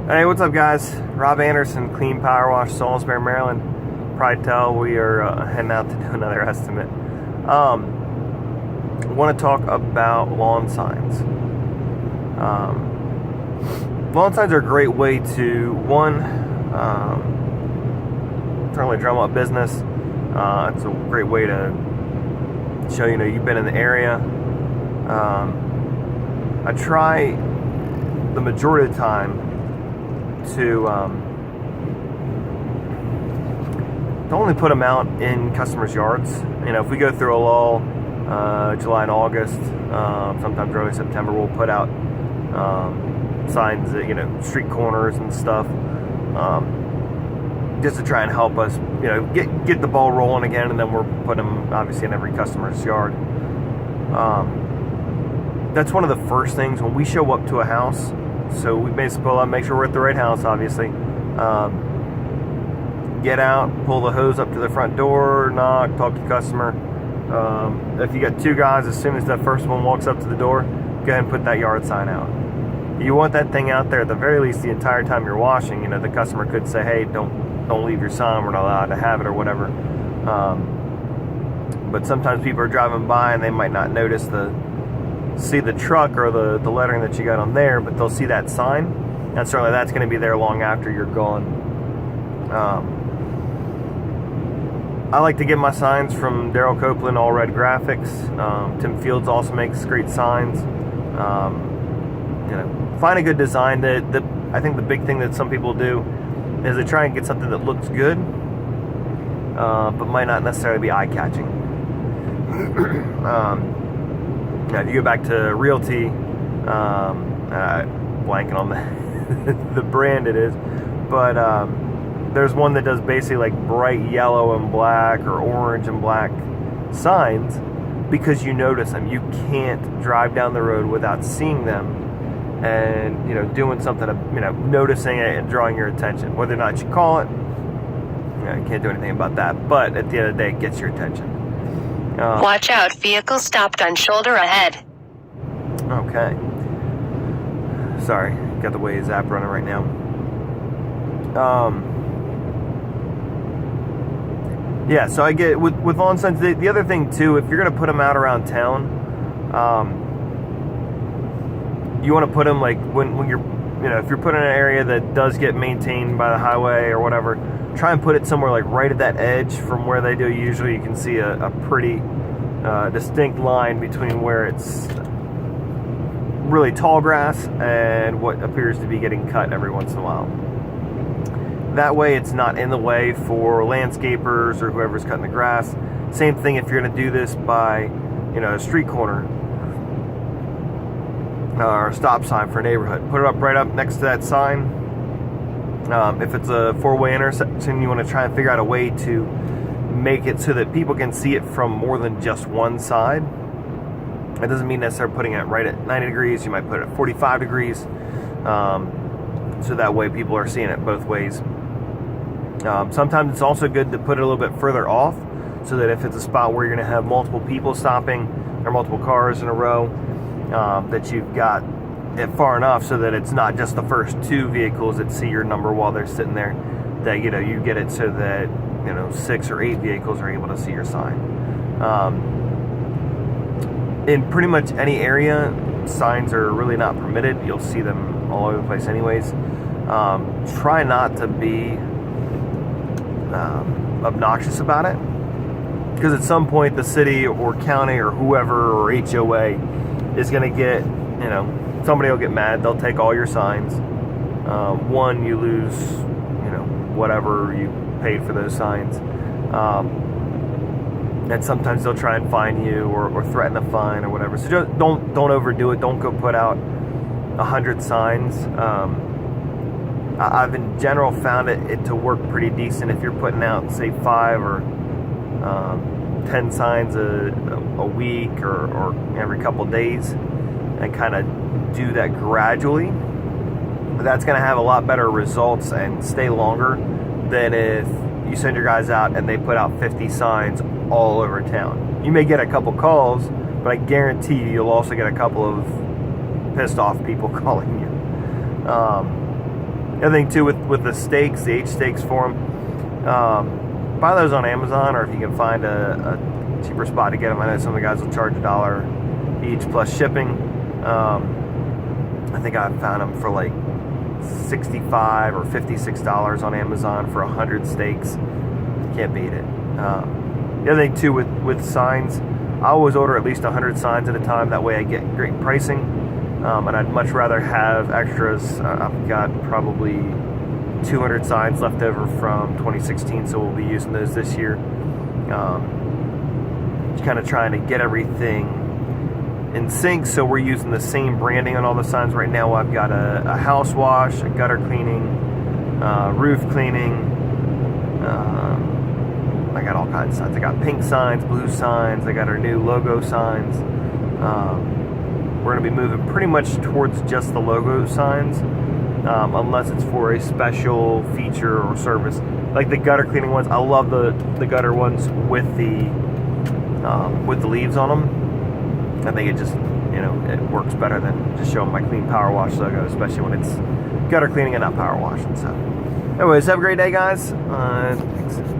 Hey, what's up, guys? Rob Anderson, Clean Power Wash, Salisbury, Maryland. Probably tell we are heading out to do another estimate. I want to talk about lawn signs. Lawn signs are a great way to, one, certainly drum up business. It's a great way to show you've been in the area. I try the majority of the time to only put them out in customers' yards. If we go through a lull, July and August, sometimes early September, we'll put out signs at street corners and stuff, just to try and help us get the ball rolling again. And then we're putting them obviously in every customer's yard. That's one of the first things when we show up to a house. So we basically make sure we're at the right house, obviously. Get out, pull the hose up to the front door, knock, talk to the customer. If you got two guys, as soon as that first one walks up to the door, go ahead and put that yard sign out. You want that thing out there at the very least the entire time you're washing. The customer could say, hey, don't leave your sign, we're not allowed to have it or whatever. But sometimes people are driving by and they might not see the truck or the lettering that you got on there, but they'll see that sign, and certainly that's going to be there long after you're gone. I like to get my signs from Daryl Copeland, All Red Graphics. Tim Fields also makes great signs. Find a good design. I think the big thing that some people do is they try and get something that looks good, but might not necessarily be eye-catching. If you go back to Realty, blanking on the brand it is, but there's one that does basically like bright yellow and black or orange and black signs, because you notice them. You can't drive down the road without seeing them and doing something, noticing it and drawing your attention. Whether or not you call it, you can't do anything about that, but at the end of the day, it gets your attention. Watch out, vehicle stopped on shoulder ahead. Okay. Sorry, got the Waze app running right now. Yeah, so I get with lawn signs. The other thing too, if you're going to put them out around town, you want to put them like when you're, if you're putting in an area that does get maintained by the highway or whatever, try and put it somewhere like right at that edge from where they do. Usually you can see a pretty distinct line between where it's really tall grass and what appears to be getting cut every once in a while. That way it's not in the way for landscapers or whoever's cutting the grass. Same thing if you're going to do this by a street corner or a stop sign for a neighborhood. Put it up right up next to that sign. If it's a four-way intersection, you want to try and figure out a way to make it so that people can see it from more than just one side. It doesn't mean necessarily putting it right at 90 degrees. You might put it at 45 degrees. So that way people are seeing it both ways. Sometimes it's also good to put it a little bit further off, so that if it's a spot where you're going to have multiple people stopping or multiple cars in a row, that you've got it far enough so that it's not just the first two vehicles that see your number while they're sitting there, that you get it so that 6 or 8 vehicles are able to see your sign. In pretty much any area, signs are really not permitted. You'll see them all over the place anyways. Try not to be obnoxious about it, because at some point the city or county or whoever or HOA is going to get, somebody will get mad. They'll take all your signs. One, you lose, whatever you paid for those signs. And sometimes they'll try and fine you or threaten a fine or whatever. So just don't overdo it. Don't go put out 100 signs. I've in general found it to work pretty decent if you're putting out, say, 5 or 10 signs a week or every couple days, and kind of do that gradually. That's going to have a lot better results and stay longer than if you send your guys out and they put out 50 signs all over town. You may get a couple calls, but I guarantee you'll also get a couple of pissed off people calling you. The other thing too with the stakes, the H stakes for them, buy those on Amazon, or if you can find a cheaper spot to get them. I know some of the guys will charge $1 each plus shipping. I think I found them for like $65 or $56 on Amazon for 100 stakes. Can't beat it. The other thing too with signs, I always order at least 100 signs at a time. That way I get great pricing, and I'd much rather have extras. I've got probably 200 signs left over from 2016, so we'll be using those this year. Just kind of trying to get everything in sync, so we're using the same branding on all the signs right now. I've got a house wash, a gutter cleaning, roof cleaning. I got all kinds of signs. I got pink signs, blue signs. I got our new logo signs. We're going to be moving pretty much towards just the logo signs, unless it's for a special feature or service. Like the gutter cleaning ones, I love the gutter ones with the leaves on them. I think it just, it works better than just showing my Clean Power Wash logo, especially when it's gutter cleaning and not power washing. So, anyways, have a great day, guys. Thanks.